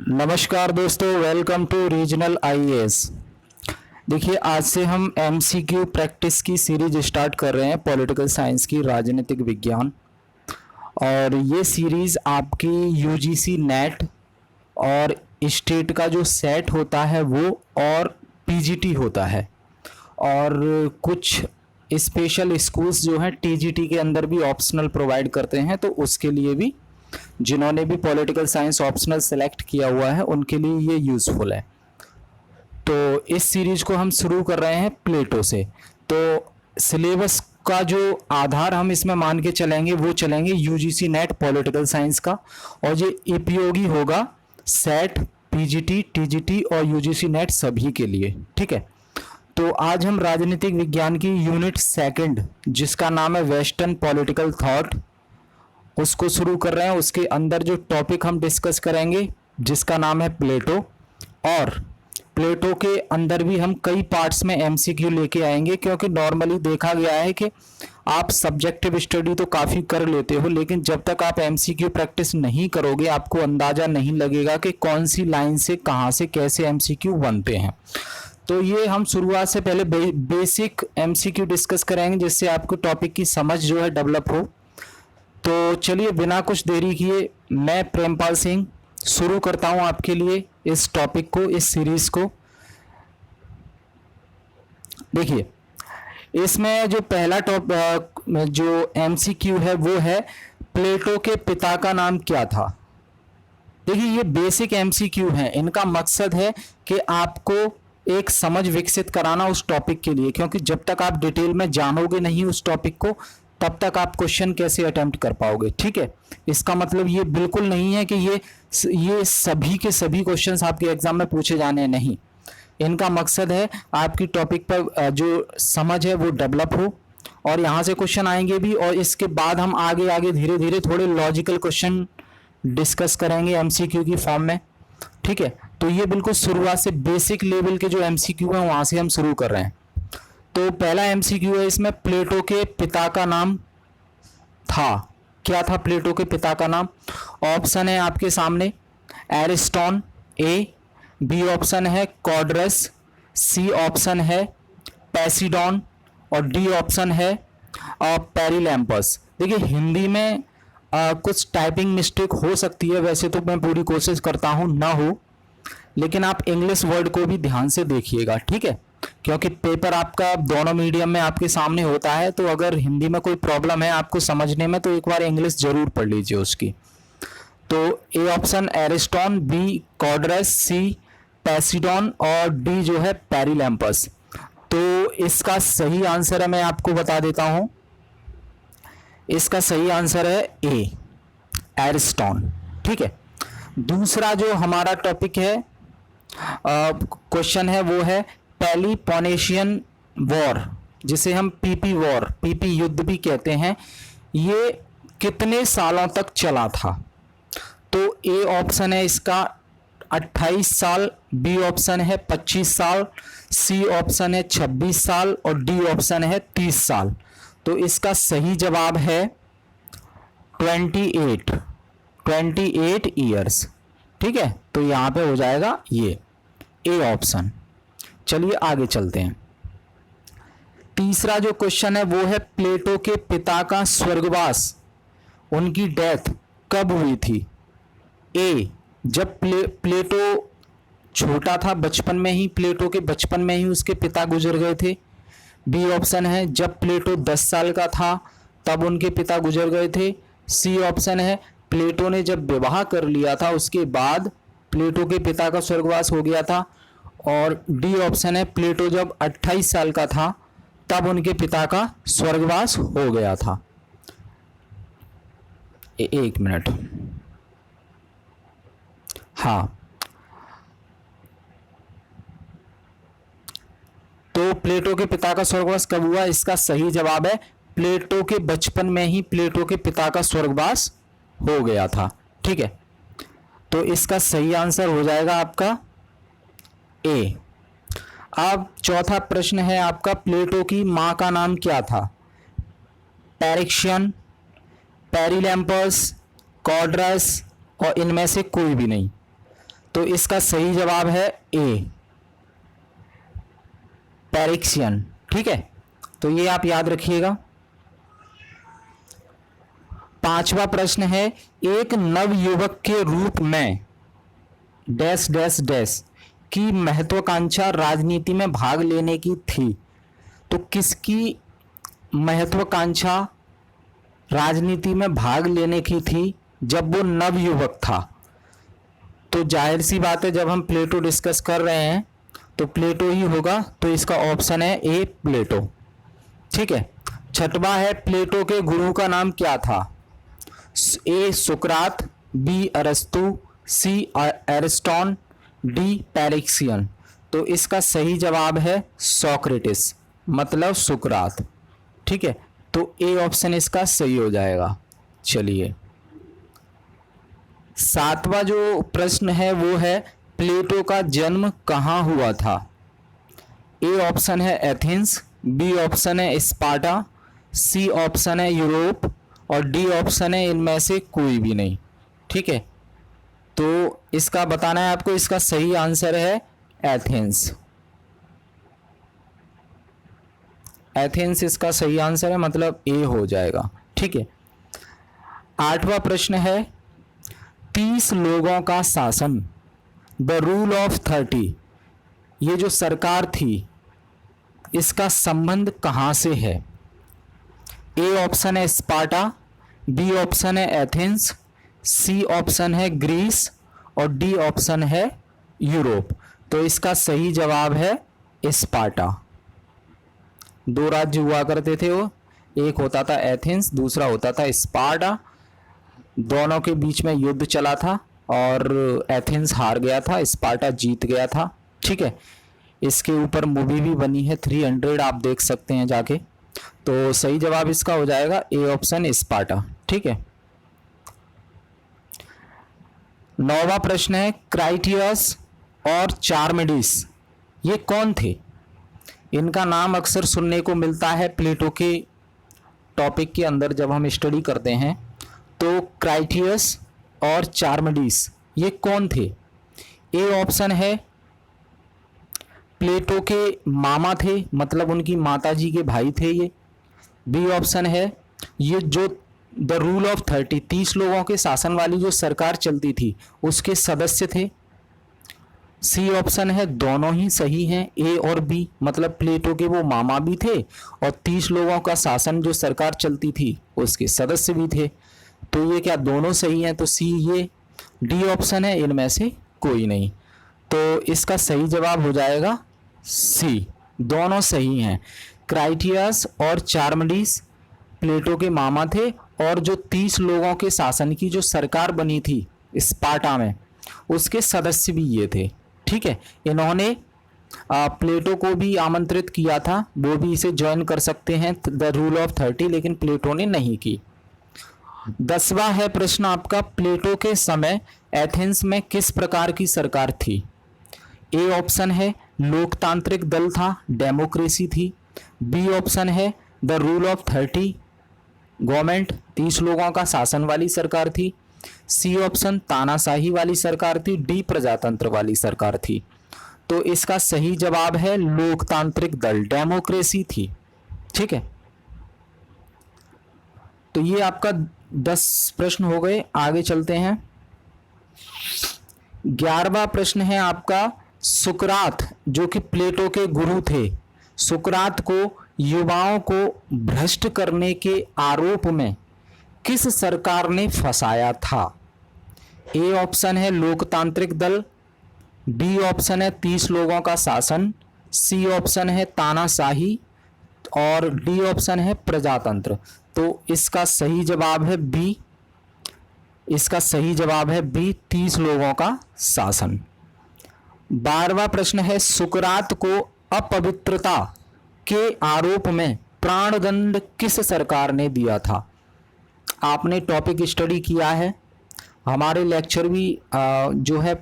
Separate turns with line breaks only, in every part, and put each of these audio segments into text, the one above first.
नमस्कार दोस्तों, welcome to regional IAS. देखिए, आज से हम एमसीक्यू प्रैक्टिस की सीरीज स्टार्ट कर रहे हैं, पॉलिटिकल साइंस की, राजनीतिक विज्ञान। और ये सीरीज आपकी यूजीसी नेट और स्टेट का जो सेट होता है वो और पीजीटी होता है, और कुछ स्पेशल स्कूल्स जो हैं टीजीटी के अंदर भी ऑप्शनल प्रोवाइड करते हैं, तो उसके लिए भी जिन्होंने भी पॉलिटिकल साइंस ऑप्शनल सेलेक्ट किया हुआ है उनके लिए ये यूज़फुल है। तो इस सीरीज को हम शुरू कर रहे हैं प्लेटो से। तो सिलेबस का जो आधार हम इसमें मान के चलेंगे वो चलेंगे यूजीसी नेट पॉलिटिकल साइंस का, और ये उपयोगी होगा सेट, पीजीटी, टीजीटी और यूजीसी नेट सभी के लिए। ठीक है, तो आज हम राजनीतिक विज्ञान की यूनिट सेकंड, जिसका नाम है वेस्टर्न पॉलिटिकल थॉट, उसको शुरू कर रहे हैं। उसके अंदर जो टॉपिक हम डिस्कस करेंगे जिसका नाम है प्लेटो, और प्लेटो के अंदर भी हम कई पार्ट्स में एमसीक्यू लेके आएंगे, क्योंकि नॉर्मली देखा गया है कि आप सब्जेक्टिव स्टडी तो काफ़ी कर लेते हो, लेकिन जब तक आप एमसीक्यू प्रैक्टिस नहीं करोगे आपको अंदाज़ा नहीं लगेगा कि कौन सी लाइन से कहाँ से कैसे एमसीक्यू बनते हैं। तो ये हम शुरुआत से पहले बेसिक एमसीक्यू डिस्कस करेंगे, जिससे आपको टॉपिक की समझ जो है डेवलप हो। तो चलिए, बिना कुछ देरी किए मैं प्रेमपाल सिंह शुरू करता हूं आपके लिए इस टॉपिक को, इस सीरीज को। देखिए, इसमें जो पहला जो एमसीक्यू है वो है प्लेटो के पिता का नाम क्या था। देखिए, ये बेसिक एमसीक्यू है, इनका मकसद है कि आपको एक समझ विकसित कराना उस टॉपिक के लिए, क्योंकि जब तक आप डिटेल में जानोगे नहीं उस टॉपिक को तब तक आप क्वेश्चन कैसे अटेम्प्ट कर पाओगे। ठीक है, इसका मतलब ये बिल्कुल नहीं है कि ये सभी के सभी क्वेश्चंस आपके एग्जाम में पूछे जाने हैं, नहीं। इनका मकसद है आपकी टॉपिक पर जो समझ है वो डेवलप हो, और यहाँ से क्वेश्चन आएंगे भी, और इसके बाद हम आगे आगे धीरे धीरे थोड़े लॉजिकल क्वेश्चन डिस्कस करेंगे एमसीक्यू की फॉर्म में। ठीक है, तो ये बिल्कुल शुरुआत से बेसिक लेवल के जो एमसीक्यू हैं वहाँ से हम शुरू कर रहे हैं। तो पहला एमसीक्यू है इसमें, प्लेटो के पिता का नाम था, क्या था प्लेटो के पिता का नाम। ऑप्शन है आपके सामने, एरिस्टॉन ए, बी ऑप्शन है कॉडरस, सी ऑप्शन है पैसिडॉन, और डी ऑप्शन है पेरिलैम्पस। देखिए, हिंदी में कुछ टाइपिंग मिस्टेक हो सकती है, वैसे तो मैं पूरी कोशिश करता हूँ ना हो, लेकिन आप इंग्लिश वर्ड को भी ध्यान से देखिएगा। ठीक है, क्योंकि पेपर आपका दोनों मीडियम में आपके सामने होता है, तो अगर हिंदी में कोई प्रॉब्लम है आपको समझने में तो एक बार इंग्लिश जरूर पढ़ लीजिए उसकी। तो ए ऑप्शन एरिस्टॉन, बी कॉडरस, सी पैसिडॉन और डी जो है पेरिलैम्पस। तो इसका सही आंसर है, मैं आपको बता देता हूं, इसका सही आंसर है ए, एरिस्टॉन। ठीक है, दूसरा जो हमारा टॉपिक है, क्वेश्चन है, वो है पेलोपोनेशियन वॉर, जिसे हम पीपी वॉर, पीपी युद्ध भी कहते हैं, ये कितने सालों तक चला था। तो ए ऑप्शन है इसका 28 साल, बी ऑप्शन है 25 साल, सी ऑप्शन है 26 साल और डी ऑप्शन है 30 साल। तो इसका सही जवाब है 28 ईयर्स। ठीक है, तो यहां पे हो जाएगा ये ए ऑप्शन। चलिए आगे चलते हैं। तीसरा जो क्वेश्चन है वो है, प्लेटो के पिता का स्वर्गवास, उनकी डेथ कब हुई थी। ए, जब प्लेटो छोटा था, बचपन में ही, प्लेटो के बचपन में ही उसके पिता गुजर गए थे। बी ऑप्शन है जब प्लेटो 10 साल का था तब उनके पिता गुजर गए थे। सी ऑप्शन है प्लेटो ने जब विवाह कर लिया था उसके बाद प्लेटो के पिता का स्वर्गवास हो गया था। और डी ऑप्शन है प्लेटो जब 28 साल का था तब उनके पिता का स्वर्गवास हो गया था। एक मिनट, हाँ, तो प्लेटो के पिता का स्वर्गवास कब हुआ, इसका सही जवाब है प्लेटो के बचपन में ही प्लेटो के पिता का स्वर्गवास हो गया था। ठीक है, तो इसका सही आंसर हो जाएगा आपका ए। अब चौथा प्रश्न है आपका, प्लेटो की मां का नाम क्या था। पैरिक्शियन, पेरिलैम्पस, कॉडरस और इनमें से कोई भी नहीं। तो इसका सही जवाब है ए, पैरिक्सियन। ठीक है, तो ये आप याद रखिएगा। पांचवा प्रश्न है, एक नवयुवक के रूप में डैश डैश डैश की महत्वाकांक्षा राजनीति में भाग लेने की थी। तो किसकी महत्वाकांक्षा राजनीति में भाग लेने की थी जब वो नवयुवक था? तो जाहिर सी बात है, जब हम प्लेटो डिस्कस कर रहे हैं तो प्लेटो ही होगा, तो इसका ऑप्शन है ए, प्लेटो। ठीक है, छठवा है, प्लेटो के गुरु का नाम क्या था? ए, सुकरात, बी, अरस्तु, सी, एरिस्टॉन, डी, पैरिक्सियन। तो इसका सही जवाब है सोक्रेटिस, मतलब सुकरात। ठीक है, तो ए ऑप्शन इसका सही हो जाएगा। चलिए, सातवां जो प्रश्न है वो है, प्लेटो का जन्म कहाँ हुआ था? ए ऑप्शन है एथेंस, बी ऑप्शन है स्पार्टा, सी ऑप्शन है यूरोप और डी ऑप्शन है इनमें से कोई भी नहीं। ठीक है, तो इसका बताना है आपको, इसका सही आंसर है एथेंस। एथेंस इसका सही आंसर है, मतलब ए हो जाएगा। ठीक है, आठवां प्रश्न है, 30 लोगों का शासन, द रूल ऑफ 30, ये जो सरकार थी इसका संबंध कहां से है? ए ऑप्शन है स्पार्टा, बी ऑप्शन है एथेंस, सी ऑप्शन है ग्रीस और डी ऑप्शन है यूरोप। तो इसका सही जवाब है स्पार्टा। दो राज्य हुआ करते थे वो, एक होता था एथेंस, दूसरा होता था स्पार्टा। दोनों के बीच में युद्ध चला था और एथेंस हार गया था, स्पार्टा जीत गया था। ठीक है, इसके ऊपर मूवी भी बनी है 300, आप देख सकते हैं जाके। तो सही जवाब इसका हो जाएगा ए ऑप्शन, स्पार्टा। ठीक है, नौवां प्रश्न है, क्राइटियस और चार्मिडीस ये कौन थे? इनका नाम अक्सर सुनने को मिलता है प्लेटो के टॉपिक के अंदर जब हम स्टडी करते हैं। तो क्राइटियस और चार्मिडीस ये कौन थे? ए ऑप्शन है प्लेटो के मामा थे, मतलब उनकी माताजी के भाई थे ये। बी ऑप्शन है ये जो द रूल ऑफ 30 लोगों के शासन वाली जो सरकार चलती थी उसके सदस्य थे। सी ऑप्शन है दोनों ही सही हैं, ए और बी, मतलब प्लेटो के वो मामा भी थे और 30 लोगों का शासन जो सरकार चलती थी उसके सदस्य भी थे। तो ये क्या दोनों सही हैं? तो सी, ये डी ऑप्शन है इनमें से कोई नहीं। तो इसका सही जवाब हो जाएगा सी, दोनों सही हैं। क्राइटियस और चार्मिडीस प्लेटो के मामा थे और जो 30 लोगों के शासन की जो सरकार बनी थी स्पार्टा में उसके सदस्य भी ये थे। ठीक है, इन्होंने प्लेटो को भी आमंत्रित किया था, वो भी इसे ज्वाइन कर सकते हैं द रूल ऑफ 30, लेकिन प्लेटो ने नहीं की। 10वां है प्रश्न आपका, प्लेटो के समय एथेंस में किस प्रकार की सरकार थी? ए ऑप्शन है लोकतांत्रिक दल था, डेमोक्रेसी थी। बी ऑप्शन है द रूल ऑफ 30 गवर्नमेंट, 30 लोगों का शासन वाली सरकार थी। सी ऑप्शन तानाशाही वाली सरकार थी। डी प्रजातंत्र वाली सरकार थी। तो इसका सही जवाब है लोकतांत्रिक दल, डेमोक्रेसी थी। ठीक है, तो ये आपका 10 प्रश्न हो गए। आगे चलते हैं। 11वां प्रश्न है आपका, सुकरात जो कि प्लेटो के गुरु थे, सुकरात को युवाओं को भ्रष्ट करने के आरोप में किस सरकार ने फंसाया था? ए ऑप्शन है लोकतांत्रिक दल, बी ऑप्शन है 30 लोगों का शासन, सी ऑप्शन है तानाशाही और डी ऑप्शन है प्रजातंत्र। तो इसका सही जवाब है बी, इसका सही जवाब है बी, 30 लोगों का शासन। 12वां प्रश्न है, सुकरात को अपवित्रता के आरोप में प्राणदंड किस सरकार ने दिया था? आपने टॉपिक स्टडी किया है, हमारे लेक्चर भी जो है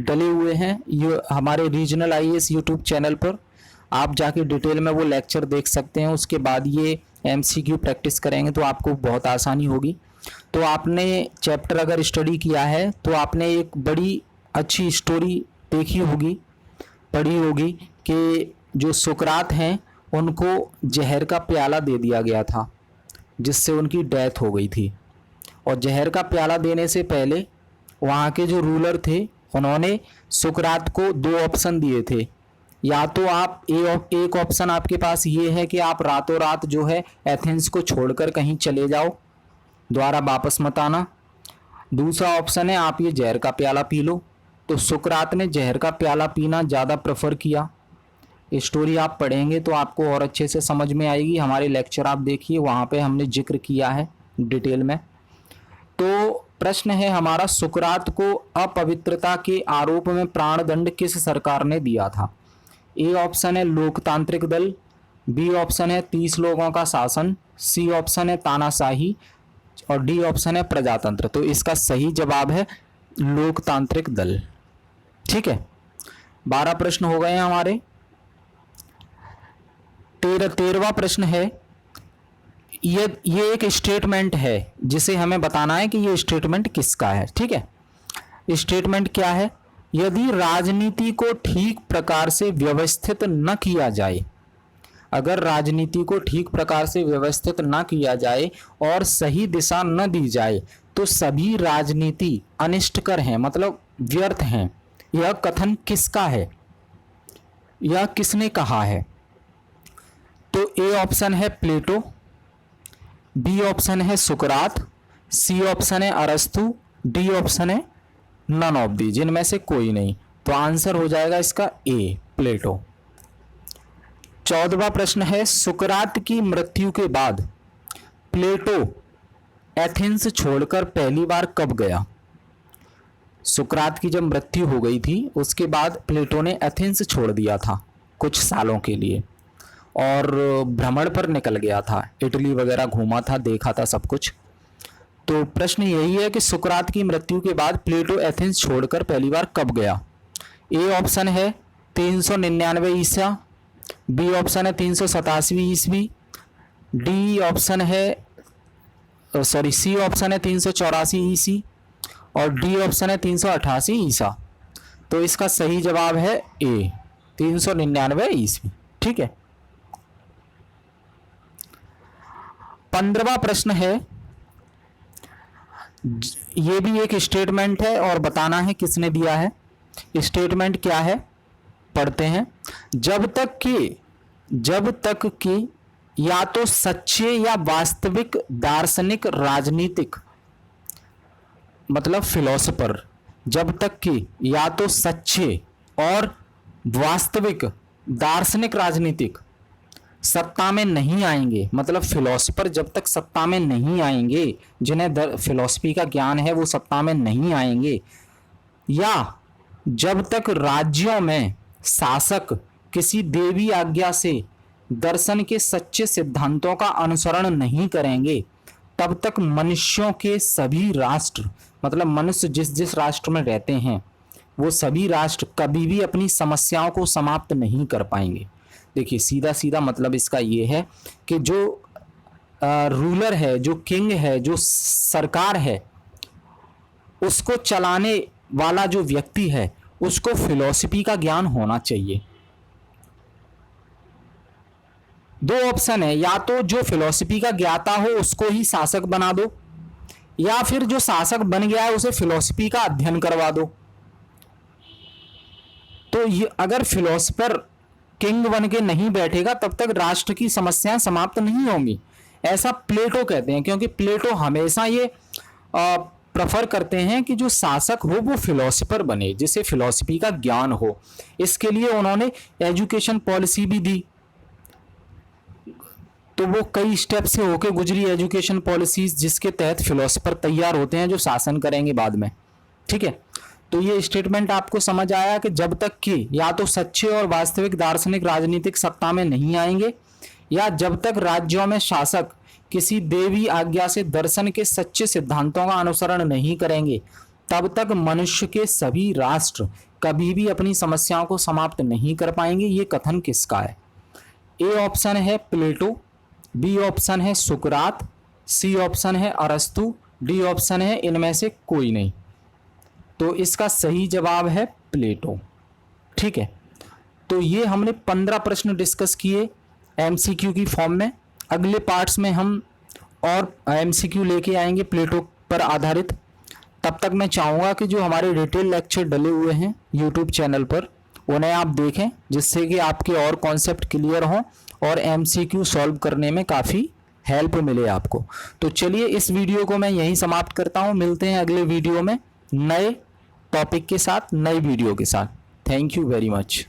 डले हुए हैं ये हमारे रीजनल आईएएस यूट्यूब चैनल पर, आप जाके डिटेल में वो लेक्चर देख सकते हैं। उसके बाद ये एमसीक्यू प्रैक्टिस करेंगे तो आपको बहुत आसानी होगी। तो आपने चैप्टर अगर स्टडी किया है तो आपने एक बड़ी अच्छी स्टोरी देखी होगी, पढ़ी होगी कि जो सुकरात हैं उनको जहर का प्याला दे दिया गया था जिससे उनकी डेथ हो गई थी। और जहर का प्याला देने से पहले वहाँ के जो रूलर थे उन्होंने सुकरात को दो ऑप्शन दिए थे। या तो आप एक ऑप्शन आपके पास ये है कि आप रातों रात जो है एथेंस को छोड़कर कहीं चले जाओ, दोबारा वापस मत आना। दूसरा ऑप्शन है आप ये जहर का प्याला पी लो। तो सुकरात ने जहर का प्याला पीना ज़्यादा प्रेफर किया। स्टोरी आप पढ़ेंगे तो आपको और अच्छे से समझ में आएगी। हमारे लेक्चर आप देखिए, वहाँ पे हमने जिक्र किया है डिटेल में। तो प्रश्न है हमारा, सुकरात को अपवित्रता के आरोप में प्राणदंड किस सरकार ने दिया था? ए ऑप्शन है लोकतांत्रिक दल, बी ऑप्शन है 30 लोगों का शासन, सी ऑप्शन है तानाशाही और डी ऑप्शन है प्रजातंत्र। तो इसका सही जवाब है लोकतांत्रिक दल। ठीक है, 12 प्रश्न हो गए हैं हमारे। 13वां प्रश्न है, ये एक स्टेटमेंट है जिसे हमें बताना है कि ये स्टेटमेंट किसका है। ठीक है, स्टेटमेंट क्या है? यदि राजनीति को ठीक प्रकार से व्यवस्थित न किया जाए, अगर राजनीति को ठीक प्रकार से व्यवस्थित न किया जाए और सही दिशा न दी जाए तो सभी राजनीति अनिष्टकर हैं, मतलब व्यर्थ हैं। यह कथन किसका है? यह किसने कहा है? तो ए ऑप्शन है प्लेटो, बी ऑप्शन है सुकरात, सी ऑप्शन है अरस्तु, डी ऑप्शन है नन ऑफ दी, जिनमें से कोई नहीं। तो आंसर हो जाएगा इसका ए, प्लेटो। 14वां प्रश्न है, सुकरात की मृत्यु के बाद प्लेटो एथेंस छोड़कर पहली बार कब गया? सुकरात की जब मृत्यु हो गई थी उसके बाद प्लेटो ने एथेंस छोड़ दिया था कुछ सालों के लिए और भ्रमण पर निकल गया था, इटली वगैरह घूमा था, देखा था सब कुछ। तो प्रश्न यही है कि सुकरात की मृत्यु के बाद प्लेटो एथेंस छोड़कर पहली बार कब गया? ए ऑप्शन है 399 ईसा, बी ऑप्शन है 387 ईस्वी, डी ऑप्शन है सी ऑप्शन है 384 ईसी और डी ऑप्शन है 388 ईसा। तो इसका सही जवाब है ए, 399 ईस्वी। ठीक है, 15वां प्रश्न है, ये भी एक स्टेटमेंट है और बताना है किसने दिया है। स्टेटमेंट क्या है पढ़ते हैं। जब तक कि या तो सच्चे या वास्तविक दार्शनिक राजनीतिक, मतलब फिलोसोफर, जब तक कि या तो सच्चे और वास्तविक दार्शनिक राजनीतिक सत्ता में नहीं आएंगे, मतलब फिलोसोफर जब तक सत्ता में नहीं आएंगे, जिन्हें फिलोसफी का ज्ञान है वो सत्ता में नहीं आएंगे, या जब तक राज्यों में शासक किसी देवी आज्ञा से दर्शन के सच्चे सिद्धांतों का अनुसरण नहीं करेंगे, तब तक मनुष्यों के सभी राष्ट्र, मतलब मनुष्य जिस जिस राष्ट्र में रहते हैं वो सभी राष्ट्र कभी भी अपनी समस्याओं को समाप्त नहीं कर पाएंगे। देखिए सीधा सीधा मतलब इसका ये है कि जो रूलर है, जो किंग है, जो सरकार है, उसको चलाने वाला जो व्यक्ति है उसको फिलॉसफी का ज्ञान होना चाहिए। दो ऑप्शन है, या तो जो फिलॉसफी का ज्ञाता हो उसको ही शासक बना दो, या फिर जो शासक बन गया है उसे फिलॉसफी का अध्ययन करवा दो। तो ये अगर फिलोसफर किंग बन के नहीं बैठेगा तब तक राष्ट्र की समस्याएं समाप्त नहीं होंगी, ऐसा प्लेटो कहते हैं। क्योंकि प्लेटो हमेशा ये प्रेफर करते हैं कि जो शासक हो वो फिलोसफर बने, जिसे फिलॉसफी का ज्ञान हो। इसके लिए उन्होंने एजुकेशन पॉलिसी भी दी, तो वो कई स्टेप से होके गुजरी एजुकेशन पॉलिसीज, जिसके तहत फिलोसफर तैयार होते हैं जो शासन करेंगे बाद में। ठीक है, तो ये स्टेटमेंट आपको समझ आया कि जब तक कि या तो सच्चे और वास्तविक दार्शनिक राजनीतिक सत्ता में नहीं आएंगे, या जब तक राज्यों में शासक किसी देवी आज्ञा से दर्शन के सच्चे सिद्धांतों का अनुसरण नहीं करेंगे, तब तक मनुष्य के सभी राष्ट्र कभी भी अपनी समस्याओं को समाप्त नहीं कर पाएंगे। ये कथन किसका है? ए ऑप्शन है प्लेटो, बी ऑप्शन है सुकरात, सी ऑप्शन है अरस्तु, डी ऑप्शन है इनमें से कोई नहीं। तो इसका सही जवाब है प्लेटो। ठीक है, तो ये हमने 15 प्रश्न डिस्कस किए एमसीक्यू की फॉर्म में। अगले पार्ट्स में हम और एमसीक्यू लेके आएंगे प्लेटो पर आधारित। तब तक मैं चाहूँगा कि जो हमारे डिटेल लेक्चर डले हुए हैं यूट्यूब चैनल पर उन्हें आप देखें, जिससे कि आपके और कॉन्सेप्ट क्लियर हों और एमसीक्यू सॉल्व करने में काफ़ी हेल्प मिले आपको। तो चलिए इस वीडियो को मैं यहीं समाप्त करता हूँ। मिलते हैं अगले वीडियो में नए टॉपिक के साथ, नए वीडियो के साथ। Thank you very much.